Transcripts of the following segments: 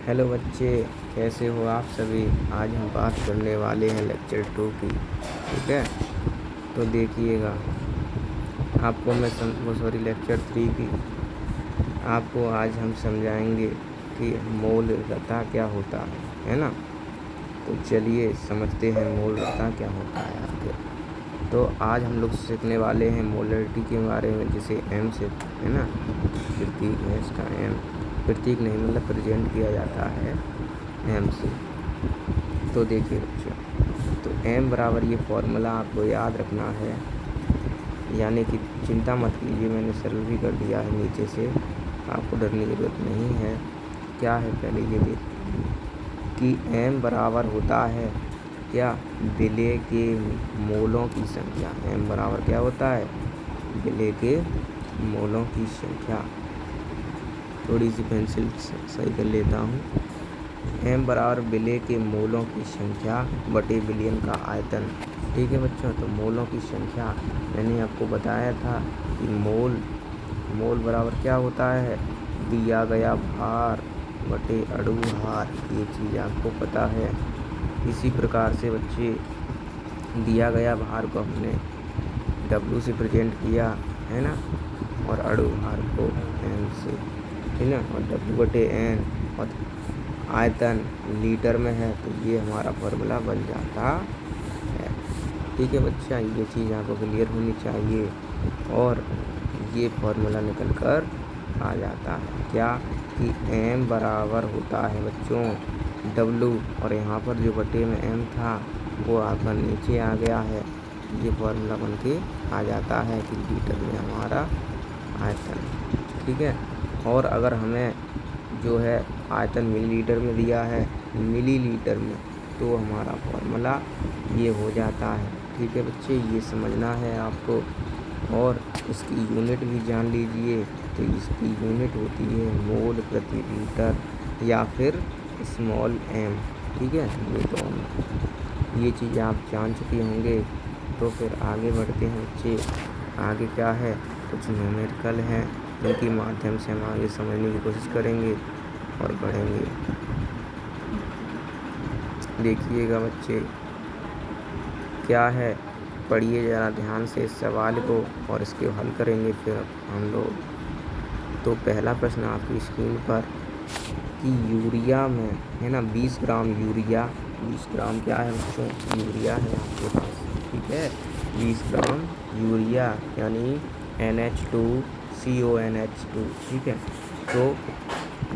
Hello बच्चे, कैसे हो आप सभी। आज हम बात करने वाले हैं लेक्चर 2 की। ठीक है, तो देखिएगा आपको मैं लेक्चर 3 की आपको आज हम समझाएंगे कि मौलिकता क्या होता है ना। तो चलिए समझते हैं मौलिकता क्या होता है आपके। तो आज हम लोग सीखने वाले हैं मोलरिटी के बारे में, जिसे एम से है ना, प्रतीक है इसका एम, प्रतीक नहीं मतलब प्रेजेंट किया जाता है एम से। तो देखिए बच्चों, तो एम बराबर ये फॉर्मूला आपको याद रखना है, यानी कि चिंता मत कीजिए, मैंने सरल भी कर दिया है नीचे से, आपको डरने की ज़रूरत नहीं है। क्या है पहले ये देखिए कि एम बराबर होता है क्या, विलय के मोलों की संख्या। एम बराबर क्या होता है, विलय के मोलों की संख्या। थोड़ी सी पेंसिल सही कर लेता हूँ। एम बराबर विलय के मोलों की संख्या बटे विलयन का आयतन। ठीक है बच्चों, तो मोलों की संख्या मैंने आपको बताया था कि मोल बराबर क्या होता है, दिया गया भार बटे अणु भार। ये चीज़ आपको पता है। इसी प्रकार से बच्चे दिया गया भार को हमने W से प्रेजेंट किया है ना, और अणु भार को N से, ठीक ना, और W बटे N, और आयतन लीटर में है, तो ये हमारा फॉर्मूला बन जाता है। ठीक है बच्चा, ये चीज़ आपको क्लियर होनी चाहिए। और ये फॉर्मूला निकल कर आ जाता है क्या, कि M बराबर होता है बच्चों W, और यहाँ पर जो बटे में M था वो आपका नीचे आ गया है। ये फॉर्मूला बन के आ जाता है कि लीटर में हमारा आयतन। ठीक है, और अगर हमें जो है आयतन मिलीलीटर में दिया है, मिलीलीटर में, तो हमारा फॉर्मूला ये हो जाता है। ठीक है बच्चे, ये समझना है आपको। और इसकी यूनिट भी जान लीजिए, तो इसकी यूनिट होती है मोल प्रति लीटर या फिर स्मॉल एम। ठीक है, ये दोनों ये चीज़ आप जान चुके होंगे। तो फिर आगे बढ़ते हैं बच्चे। आगे क्या है, कुछ न्यूमेरिकल हैं जिनके माध्यम से हम आगे समझने की कोशिश करेंगे और बढ़ेंगे। देखिएगा बच्चे क्या है, पढ़िए ज़रा ध्यान से इस सवाल को और इसके हल करेंगे फिर हम लोग। तो पहला प्रश्न आपकी स्क्रीन पर कि यूरिया में है ना 20 ग्राम यूरिया, 20 ग्राम क्या है बच्चों, यूरिया है आपके पास। ठीक है, 20 ग्राम यूरिया यानी NH2CONH2। ठीक है, तो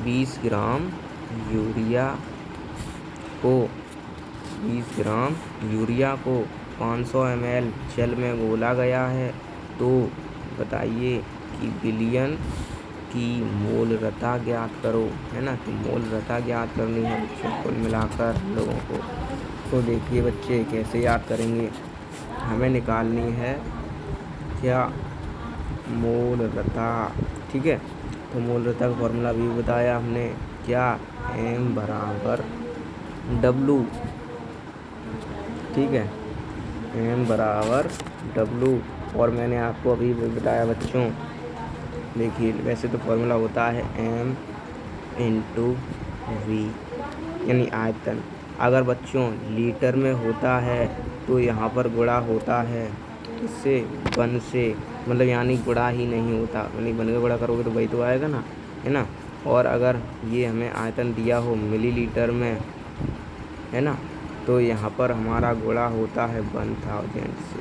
20 ग्राम यूरिया को 20 ग्राम यूरिया को 500 ml जल में घोला गया है। तो बताइए कि विलयन की मोलरता ज्ञात करो, है ना। तो मोलरता ज्ञात करनी है बच्चों कुल मिलाकर लोगों को। तो देखिए बच्चे कैसे याद करेंगे, हमें निकालनी है क्या, मोलरता। ठीक है, तो मोलरता का फॉर्मूला भी बताया हमने क्या, M बराबर W। ठीक है, M बराबर W, और मैंने आपको अभी बताया बच्चों, देखिए वैसे तो फॉर्मूला होता है M × V यानी आयतन। अगर बच्चों लीटर में होता है तो यहाँ पर गुणा होता है इससे 1 से, मतलब यानी गुणा ही नहीं होता, यानी 1 का गुणा करोगे तो वही तो आएगा ना, है ना। और अगर ये हमें आयतन दिया हो मिलीलीटर में, है ना, तो यहाँ पर हमारा गुणा होता है 1000 से।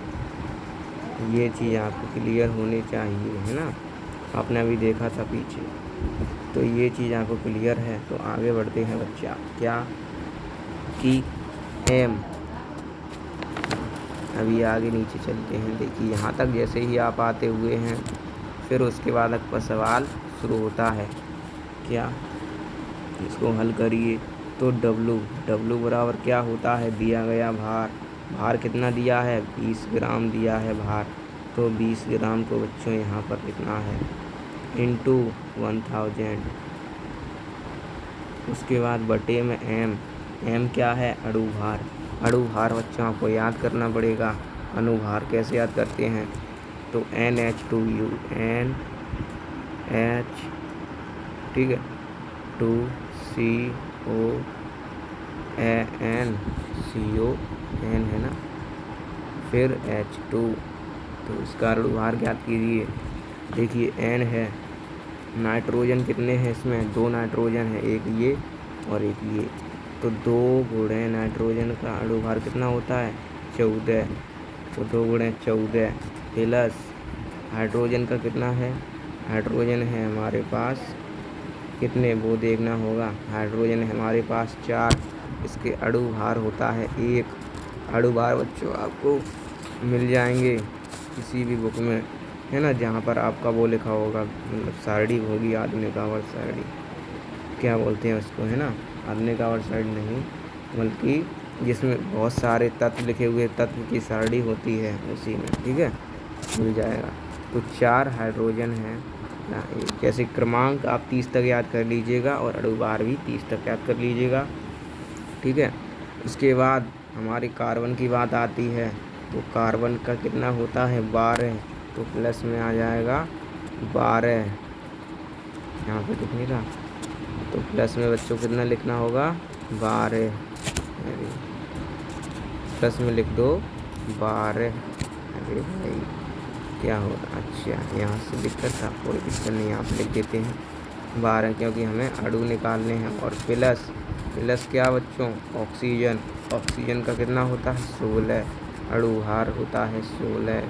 ये चीज़ आपको क्लियर होनी चाहिए, है ना, आपने अभी देखा था पीछे। तो ये चीज़ आपको क्लियर है। तो आगे बढ़ते हैं बच्चा, क्या कि M, अभी आगे नीचे चलते हैं। देखिए यहाँ तक जैसे ही आप आते हुए हैं, फिर उसके बाद आपका सवाल शुरू होता है क्या, इसको हल करिए। तो W बराबर क्या होता है, दिया गया भार कितना दिया है, 20 ग्राम दिया है भार। तो 20 ग्राम को बच्चों यहाँ पर कितना है, × 1000। उसके बाद बटे में M क्या है, अणु भार बच्चों आपको याद करना पड़ेगा। अणु भार कैसे याद करते हैं, तो NH2U, NH, ठीक है, 2C CON है ना, फिर H2। तो इसका अणुभार ज्ञात कीजिए। देखिए N है, नाइट्रोजन कितने हैं इसमें, 2 नाइट्रोजन है, एक ये और एक ये। तो 2 गुणे नाइट्रोजन का अणुभार कितना होता है, 14। तो 2 गुणे 14 प्लस हाइड्रोजन का कितना है, हाइड्रोजन है हमारे पास कितने वो देखना होगा। हाइड्रोजन है हमारे पास 4, इसके अणुभार होता है 1। अणुभार बच्चों आपको मिल जाएंगे किसी भी बुक में, है ना, जहाँ पर आपका वो लिखा होगा, मतलब सारणी होगी, आधुनिक आवर्त सारणी क्या बोलते हैं उसको, है ना, आधुनिक आवर्त सारणी नहीं, बल्कि जिसमें बहुत सारे तत्व लिखे हुए तत्व की सारणी होती है, उसी में, ठीक है, मिल जाएगा। तो 4 हाइड्रोजन हैं, जैसे क्रमांक आप 30 तक याद कर लीजिएगा और अणुभार भी 30 तक याद कर लीजिएगा, ठीक है। उसके बाद हमारी कार्बन की बात आती है, तो कार्बन का कितना होता है 12, तो प्लस में आ जाएगा 12 यहाँ पे कितने का, तो प्लस में बच्चों कितना लिखना होगा 12, प्लस में लिख दो 12। अरे भाई क्या होगा, अच्छा यहाँ से दिक्कत था, कोई दिक्कत नहीं, यहाँ पे लिख देते हैं 12, क्योंकि हमें अणु निकालने हैं। और प्लस प्लस क्या बच्चों, ऑक्सीजन, ऑक्सीजन का कितना होता है 16, अणुभार होता है 16।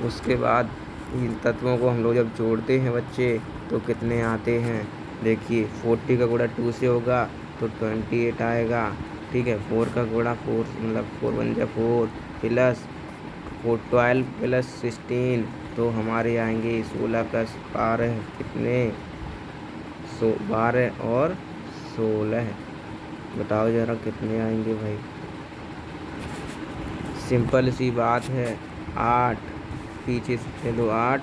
उसके बाद इन तत्वों को हम लोग जब जोड़ते हैं बच्चे तो कितने आते हैं, देखिए 40 का गुणा 2 से होगा तो 28 आएगा, ठीक है। 4 का गुणा 4 मतलब 4 1 जा 4 प्लस 12 प्लस 16, तो हमारे आएंगे 16 प्लस 12 कितने, 12 और 16, बताओ ज़रा कितने आएंगे भाई। सिंपल सी बात है, 8 पीछे से चलो 8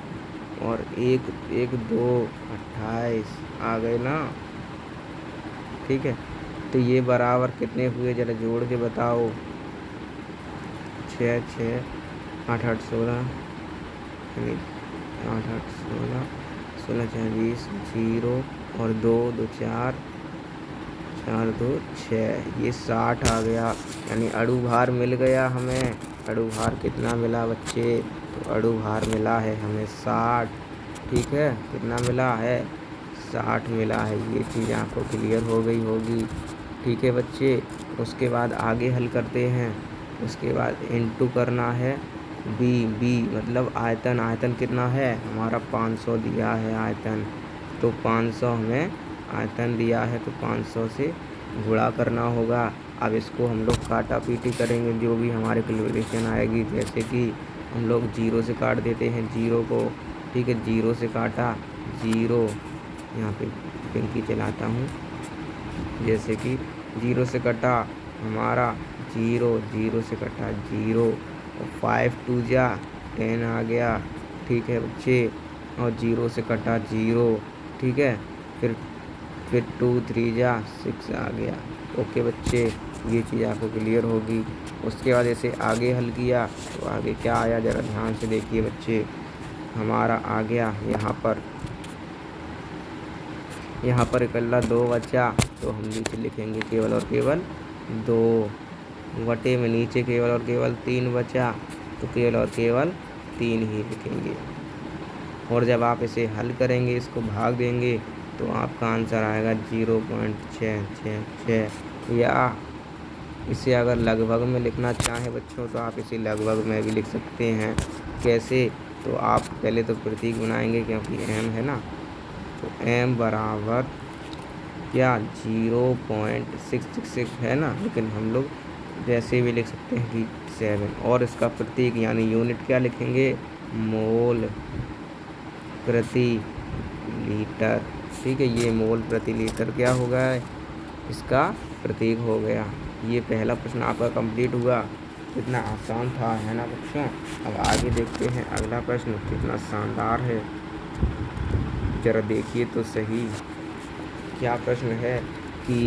और 1 1 2 28 आ गए ना, ठीक है। तो ये बराबर कितने हुए ज़रा जोड़ के बताओ, 6 6 8 8 16, यानी 8 8 16 16 4 20 0 और 2 2 4 4 2 6, ये 60 आ गया, यानी अणुभार मिल गया हमें। अणुभार कितना मिला बच्चे, तो अणुभार मिला है हमें 60, ठीक है, कितना मिला है 60 मिला है। ये चीज़ आपको क्लियर हो गई होगी, ठीक है बच्चे। उसके बाद आगे हल करते हैं, उसके बाद इनटू करना है बी मतलब आयतन, आयतन कितना है हमारा 500 दिया है आयतन, तो 500 हमें आयतन दिया है, तो 500 से गुणा करना होगा। अब इसको हम लोग काटा पीटी करेंगे, जो भी हमारे कैलकुलेशन आएगी, जैसे कि हम लोग 0 से काट देते हैं 0 को, ठीक है, 0 से काटा 0, यहाँ पे पिंकी चलाता हूँ, जैसे कि 0 से कटा हमारा 0, 0 से कटा 0 और 5 2 जा 10 आ गया, ठीक है बच्चे, और 0 से कटा 0, ठीक है, फिर 2 3 जा 6 आ गया। ओके बच्चे, ये चीज़ आपको क्लियर होगी। उसके बाद ऐसे आगे हल किया तो आगे क्या आया, ज़रा ध्यान से देखिए बच्चे, हमारा आ गया यहाँ पर इकल्ला 2 बचा, तो हम नीचे लिखेंगे केवल और केवल 2, वटे में नीचे केवल और केवल 3 बचा, तो केवल और केवल 3 ही लिखेंगे। और जब आप इसे हल करेंगे, इसको भाग देंगे, तो आपका आंसर आएगा 0.666, या इसे अगर लगभग में लिखना चाहें बच्चों तो आप इसे लगभग में भी लिख सकते हैं। कैसे, तो आप पहले तो प्रतीक बनाएंगे, क्योंकि m है ना, तो m बराबर क्या 0.666 है ना, लेकिन हम लोग जैसे भी लिख सकते हैं कि 7, और इसका प्रतीक यानी यूनिट क्या लिखेंगे, मोल प्रति लीटर, ठीक है। ये मोल प्रति लीटर क्या होगा, इसका प्रतीक हो गया। ये पहला प्रश्न आपका कंप्लीट हुआ, कितना आसान था, है ना बच्चों। अब आगे देखते हैं अगला प्रश्न कितना शानदार है, जरा देखिए तो सही। क्या प्रश्न है कि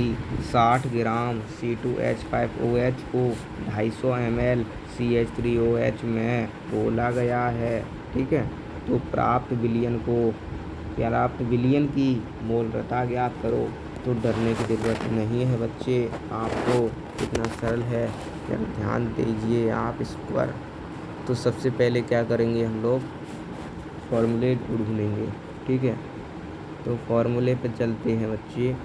60 ग्राम C2H5OH को 250 ml CH3OH में घोला गया है, ठीक है। तो प्राप्त विलयन की मोलरता ज्ञात करो। तो डरने की ज़रूरत नहीं है बच्चे। आपको कितना सरल है, जरा ध्यान दीजिए आप इस पर। तो सबसे पहले क्या करेंगे, हम लोग फॉर्मूले ढूँढेंगे, ठीक है। तो फॉर्मूले पे चलते हैं बच्चे।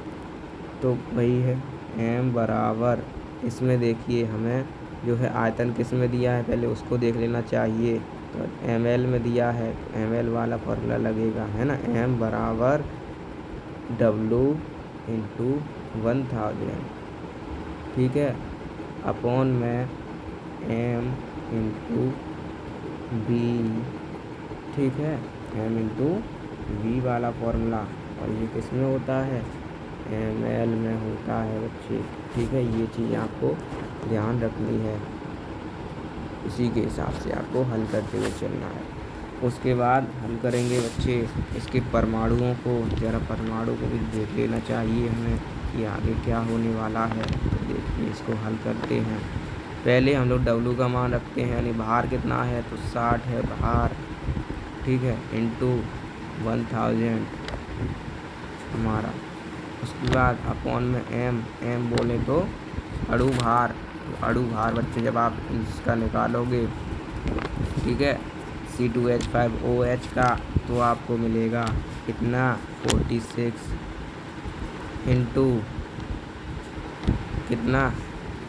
तो वही है m बराबर, इसमें देखिए हमें जो है आयतन किस में दिया है पहले उसको देख लेना चाहिए। तो ml में दिया है, तो ml वाला फॉर्मूला लगेगा, है ना। m बराबर W इंटू 1000, ठीक है, अपॉन में m इंटू v, ठीक है, m इंटू v वाला फॉर्मूला। और ये किस में होता है, ml में होता है बच्चे, ठीक है। ये चीज़ आपको ध्यान रखनी है, इसी के हिसाब से आपको हल करते हुए चलना है। उसके बाद हल करेंगे बच्चे इसके परमाणुओं को, ज़रा परमाणु को भी देख लेना चाहिए हमें कि आगे क्या होने वाला है। तो देखिए इसको हल करते हैं। पहले हम लोग W का मान रखते हैं, यानी भार कितना है, तो 60 है भार, ठीक है, इंटू 1000 हमारा। उसके बाद अपॉन में m बोले तो अणु भार। तो अणु भार बच्चे जब आप इसका निकालोगे, ठीक है, C2H5OH का, तो आपको मिलेगा कितना 46 इंटू कितना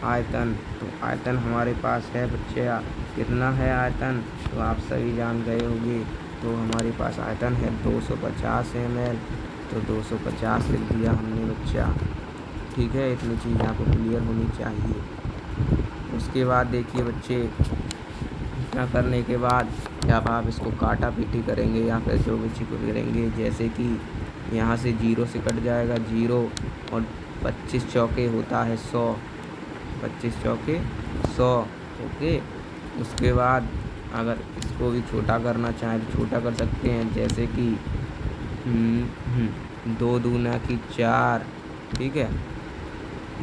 आयतन। तो आयतन हमारे पास है बच्चे, कितना है आयतन, तो आप सभी जान गए होंगे। तो हमारे पास आयतन है 250 ml, तो 250 लिख दिया हमने बच्चा, ठीक है। इतनी चीज़ आपको क्लियर होनी चाहिए। उसके बाद देखिए बच्चे, इतना करने के बाद जब आप इसको काटा पीटी करेंगे या फिर जो भी चीज़ करेंगे, जैसे कि यहाँ से 0 से कट जाएगा 0, और 25 चौके होता है 100, 25 चौके 100, ओके। उसके बाद अगर इसको भी छोटा करना चाहें तो छोटा कर सकते हैं, जैसे कि 2 दूना की 4, ठीक है,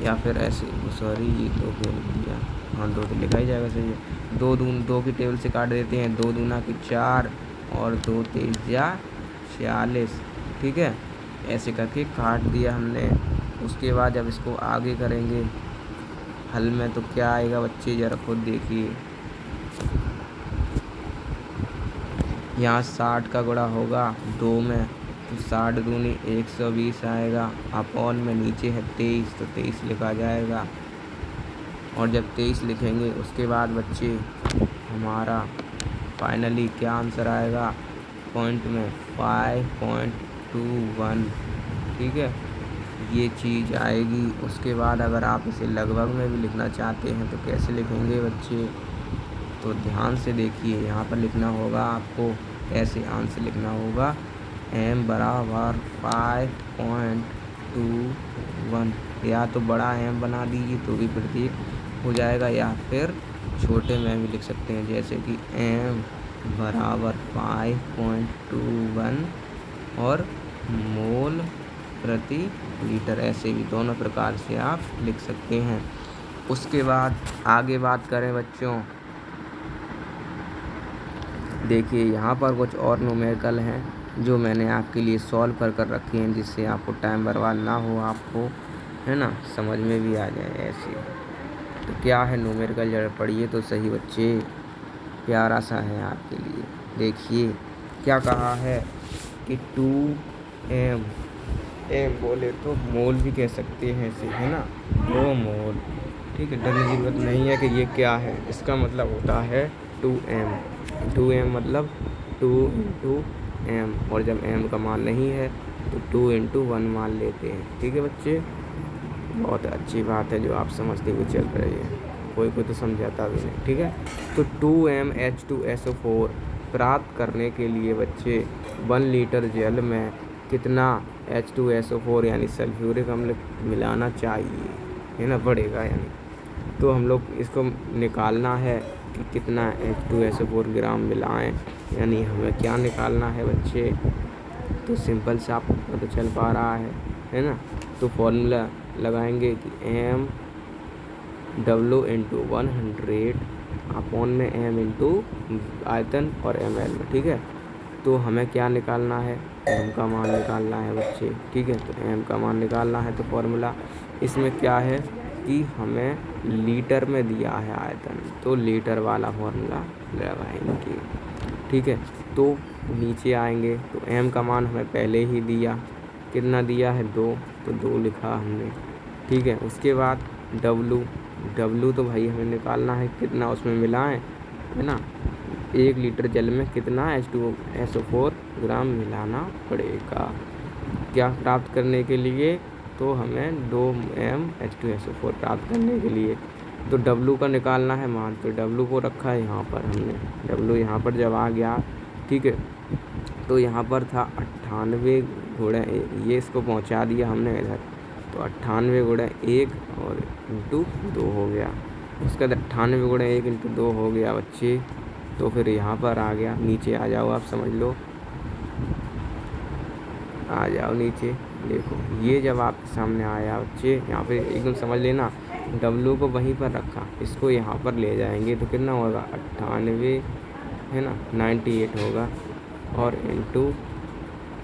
या फिर ऐसे, सॉरी ये 2 बोल दिया, हाँ 2 तो लिखा ही जाएगा, सही है। 2 की टेबल से काट देते हैं, 2 दूना की 4 और 2 तेजा 46, ठीक है, ऐसे करके काट दिया हमने। उसके बाद जब इसको आगे करेंगे हल में, तो क्या आएगा बच्चे, ज़रा खुद देखिए। यहाँ 60 का गुणा होगा 2 में, तो 60 दूनी 120 आएगा, अपॉन में नीचे है 23, तो 23 लिखा जाएगा। और जब 23 लिखेंगे उसके बाद बच्चे हमारा फाइनली क्या आंसर आएगा, पॉइंट में 5.21, ठीक है, ये चीज़ आएगी। उसके बाद अगर आप इसे लगभग में भी लिखना चाहते हैं तो कैसे लिखेंगे बच्चे, तो ध्यान से देखिए, यहाँ पर लिखना होगा आपको, ऐसे आंसर लिखना होगा m बराबर 5.21, या तो बड़ा m बना दीजिए तो भी प्रतीक हो जाएगा, या फिर छोटे में भी लिख सकते हैं, जैसे कि m बराबर 5.21 और मोल प्रति लीटर, ऐसे भी दोनों प्रकार से आप लिख सकते हैं। उसके बाद आगे बात करें बच्चों, देखिए यहाँ पर कुछ और न्यूमेरिकल हैं जो मैंने आपके लिए सॉल्व कर रखे हैं, जिससे आपको टाइम बर्बाद ना हो, आपको, है ना, समझ में भी आ जाए ऐसे। तो क्या है न्यूमेरिकल, जरा पढ़िए तो सही बच्चे, प्यारा सा है आपके लिए। देखिए क्या कहा है कि 2m, m बोले तो मोल भी कह सकते हैं इसे, है ना, 2 मोल, ठीक है। डरने की जरूरत नहीं है कि ये क्या है, इसका मतलब होता है 2m। 2m मतलब 2 इंटू m, और जब m का मान नहीं है तो 2 इंटू 1 मान लेते हैं, ठीक है बच्चे। बहुत अच्छी बात है जो आप समझते हुए चल रहे हैं, कोई तो समझाता भी नहीं, ठीक है। तो 2mH2SO4 प्राप्त करने के लिए बच्चे 1 लीटर जल में कितना H2SO4 यानी सल्फ्यूरिक अम्ल मिलाना चाहिए, है ना, बढ़ेगा यानी। तो हम लोग इसको निकालना है कि कितना H2SO4 ग्राम मिलाएं, यानी हमें क्या निकालना है बच्चे, तो सिंपल से आपको पता तो चल पा रहा है ना। तो फॉर्मूला लगाएंगे कि MW इंटू 100 अपॉन में m इंटू आयतन और ml में, ठीक है। तो हमें क्या निकालना है, एम का मान निकालना है बच्चे। ठीक है, तो एम का मान निकालना है तो फॉर्मूला इसमें क्या है कि हमें लीटर में दिया है आयतन, तो लीटर वाला फॉर्मूला लगाएंगे। ठीक है, तो नीचे आएंगे तो एम का मान हमें पहले ही दिया, कितना दिया है 2, तो 2 लिखा हमने। ठीक है, उसके बाद डब्लू तो भाई हमें निकालना है कितना उसमें मिला है ना, 1 लीटर जल में कितना H2SO4 ग्राम मिलाना पड़ेगा क्या प्राप्त करने के लिए, तो हमें 2 H2SO4 प्राप्त करने के लिए तो W का निकालना है मान। तो W को रखा है यहाँ पर हमने, W यहाँ पर जब आ गया, ठीक है, तो यहाँ पर था 98 गुणा 1, ये इसको पहुँचा दिया हमने इधर, तो 98 गुणा 1 और इंटू 2 हो गया। उसके बाद 98 गुणा 1 इंटू 2 हो गया बच्चे। तो फिर यहाँ पर आ गया, नीचे आ जाओ आप, समझ लो, आ जाओ नीचे, देखो ये जब आपके सामने आया बच्चे, यहाँ पे एकदम समझ लेना, W को वहीं पर रखा, इसको यहाँ पर ले जाएंगे तो कितना होगा 98 है ना, 98 होगा, और इंटू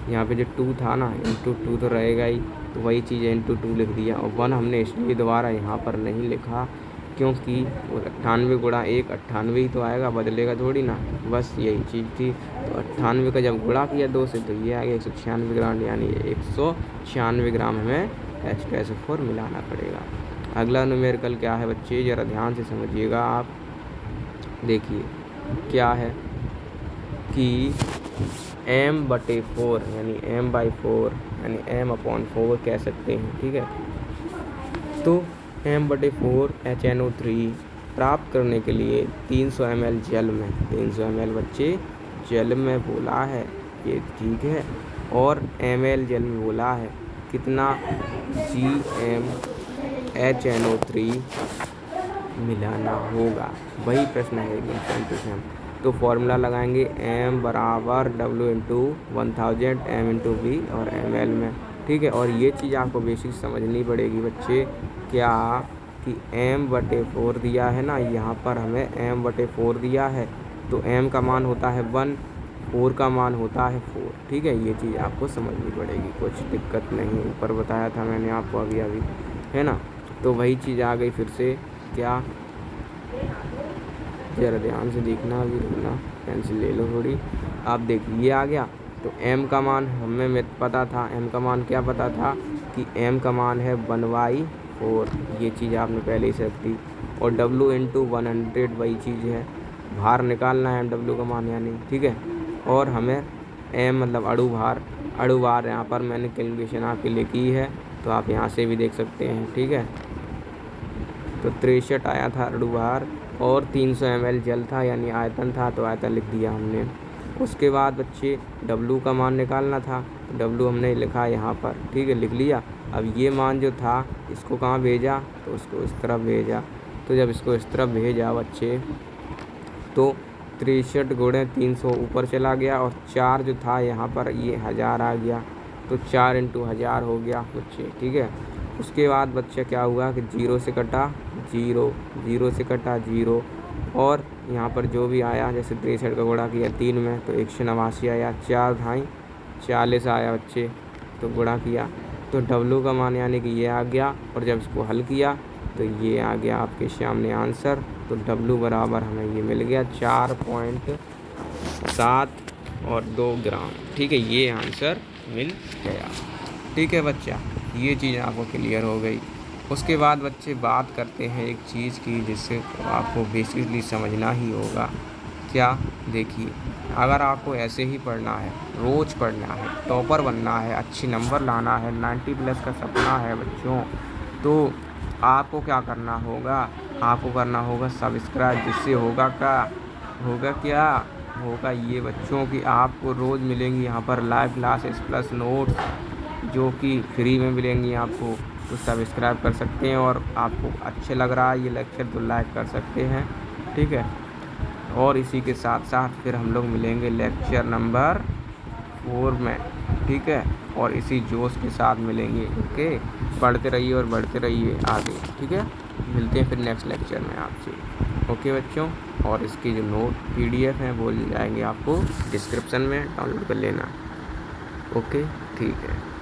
यहाँ पे जो 2 था ना, इंटू 2 तो रहेगा ही, तो वही चीज़ है, इंटू 2 लिख दिया। और 1 हमने इसलिए दोबारा यहाँ पर नहीं लिखा क्योंकि वो 98 गुणा 1 98 ही तो आएगा, बदलेगा थोड़ी ना, बस यही चीज़ थी। तो 98 का जब गुणा किया 2 से तो ये आ गया 196 ग्राम, यानी 196 ग्राम हमें H2SO4 मिलाना पड़ेगा। अगला न्यूमेरिकल क्या है बच्चे, ज़रा ध्यान से समझिएगा आप, देखिए क्या है कि m/4 यानी m/4 यानी m/4 कह सकते हैं। ठीक है, तो m/4 HNO3 प्राप्त करने के लिए 300 ml जल में, 300 ml बच्चे जल में बोला है ये, ठीक है, और ml जल में बोला है कितना GmHNO3 मिलाना होगा, वही प्रश्न है एकदम सेम टू सेम। तो फॉर्मूला लगाएंगे m बराबर W into 1000 m into V और ml में। ठीक है, और ये चीज़ आपको बेसिक समझनी पड़ेगी बच्चे, क्या कि m/4 दिया है ना, यहाँ पर हमें m/4 दिया है, तो m का मान होता है 1, 4 का मान होता है 4। ठीक है, ये चीज़ आपको समझनी पड़ेगी, कुछ दिक्कत नहीं, ऊपर बताया था मैंने आपको अभी है ना। तो वही चीज़ आ गई फिर से, क्या, ज़रा ध्यान से देखना, अभी रुकना, पेंसिल ले लो थोड़ी, आप देखिए ये आ गया। तो m का मान हमें पता था, m का मान क्या पता था कि m का मान है 1/4, ये चीज़ आपने पहले ही से रख दी, और W इंटू 100 वही चीज़ है, भार निकालना है W का मान यानी। ठीक है, और हमें m मतलब अणु भार यहाँ पर मैंने कैलकुलेशन आपके लिए की है, तो आप यहाँ से भी देख सकते हैं। ठीक है, तो 63 आया था अणु भार, और 300 ml जल था यानी आयतन था, तो आयतन लिख दिया हमने। उसके बाद बच्चे W का मान निकालना था, तो W हमने लिखा यहाँ पर। ठीक है, लिख लिया। अब ये मान जो था इसको कहाँ भेजा, तो उसको इस तरफ भेजा। तो जब इसको इस तरफ भेजा बच्चे, तो 63 गुणे 300 ऊपर चला गया, और 4 जो था यहाँ पर ये 1000 आ गया, तो 4 इंटू 1000 हो गया बच्चे। ठीक है, उसके बाद बच्चे क्या हुआ कि 0 से कटा 0, 0 से कटा 0, और यहाँ पर जो भी आया, जैसे 63 का गुणा किया 3 में तो 189 आया, 4 ढाई 40 आया बच्चे, तो गुणा किया तो W का मान यानी कि ये आ गया, और जब इसको हल किया तो ये आ गया आपके सामने आंसर। तो W बराबर हमें ये मिल गया 4.7 और 2 ग्राम। ठीक है, ये आंसर मिल गया। ठीक है बच्चा, ये चीज़ आपको क्लियर हो गई। उसके बाद बच्चे बात करते हैं एक चीज़ की जिससे आपको बेसिकली समझना ही होगा। क्या, देखिए, अगर आपको ऐसे ही पढ़ना है, रोज़ पढ़ना है, टॉपर बनना है, अच्छे नंबर लाना है, 90+ का सपना है बच्चों, तो आपको क्या करना होगा, आपको करना होगा सब्सक्राइब, जिससे होगा क्या ये बच्चों की आपको रोज़ मिलेंगी यहाँ पर लाइव क्लासेस प्लस नोट्स, जो कि फ्री में मिलेंगी आपको। तो सब्सक्राइब कर सकते हैं, और आपको अच्छे लग रहा है ये लेक्चर तो लाइक कर सकते हैं। ठीक है, और इसी के साथ साथ फिर हम लोग मिलेंगे लेक्चर नंबर 4 में। ठीक है, और इसी जोश के साथ मिलेंगे। ओके, पढ़ते रहिए और बढ़ते रहिए आगे। ठीक है, मिलते हैं फिर नेक्स्ट लेक्चर में आपसे। ओके बच्चों, और इसकी जो नोट PDF हैं वो ले जाएंगे आपको डिस्क्रिप्शन में, डाउनलोड कर लेना। ओके ठीक है।